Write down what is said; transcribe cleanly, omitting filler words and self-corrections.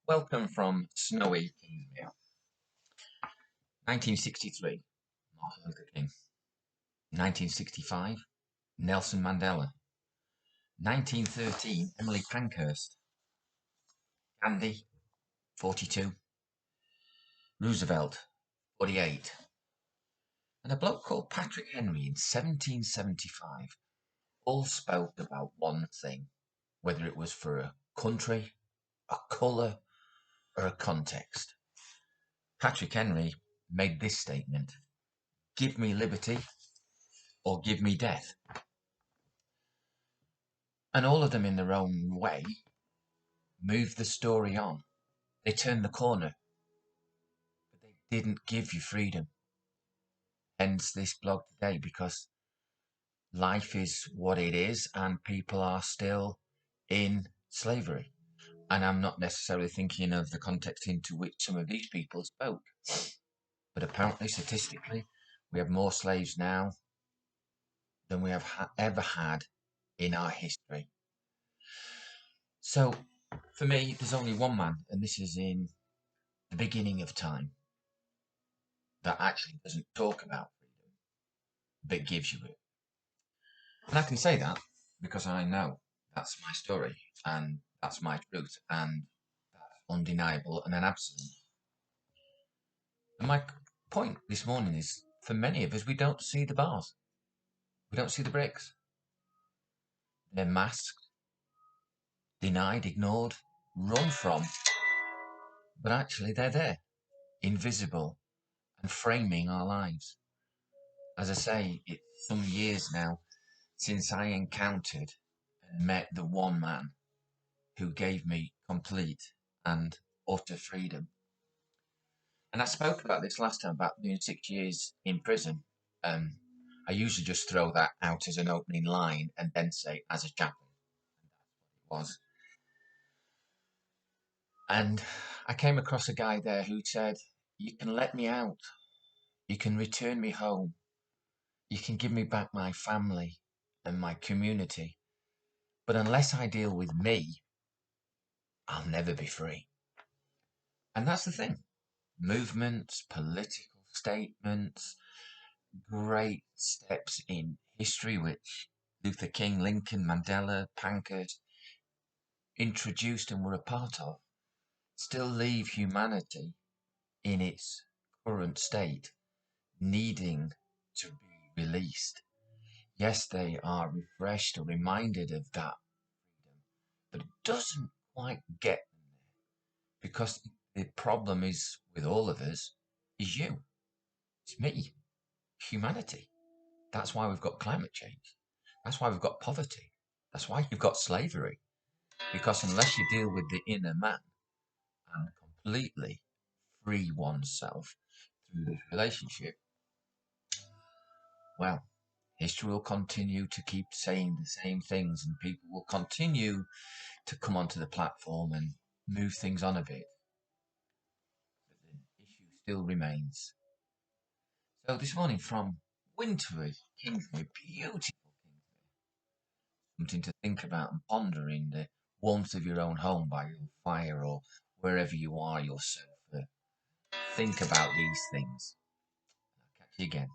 Welcome from snowy Kingsmere. 1963, Martin Luther King. 1965, Nelson Mandela. 1913, Emily Pankhurst. Gandhi, 42. Roosevelt, 48. And a bloke called Patrick Henry in 1775 all spoke about one thing, whether it was for a country, a colour, or a context. Patrick Henry made this statement: give me liberty or give me death. And all of them in their own way moved the story on. They turned the corner, but they didn't give you freedom. Hence this blog today, because life is what it is and people are still in slavery. And I'm not necessarily thinking of the context into which some of these people spoke. But apparently, statistically, we have more slaves now than we have ever had in our history. So, for me, there's only one man, and this is in the beginning of time, that actually doesn't talk about freedom, but gives you it. And I can say that because I know that's my story, and that's my truth, and that's undeniable and an absolute. And my point this morning is, for many of us, we don't see the bars. We don't see the bricks. They're masked, denied, ignored, run from, but actually they're there, invisible, and framing our lives. As I say, it's some years now since I encountered and met the one man who gave me complete and utter freedom. And I spoke about this last time, about doing 6 years in prison. I usually just throw that out as an opening line and then say, as a chaplain. And that's what it was. And I came across a guy there who said, you can let me out. You can return me home. You can give me back my family and my community. But unless I deal with me, I'll never be free. And that's the thing. Movements, political statements, great steps in history, which Luther King, Lincoln, Mandela, Pankhurst introduced and were a part of, still leave humanity in its current state, needing to be released. Yes, they are refreshed or reminded of that freedom, but it doesn't quite get them there, because the problem is with all of us is you. It's me, humanity. That's why we've got climate change. That's why we've got poverty. That's why you've got slavery. Because unless you deal with the inner man and completely free oneself through this relationship, well, history will continue to keep saying the same things, and people will continue to come onto the platform and move things on a bit. But the issue still remains. So this morning from wintry Kingsmere, beautiful Kingsmere, something to think about and ponder in the warmth of your own home by your fire or wherever you are yourself. Think about these things. I'll catch you again.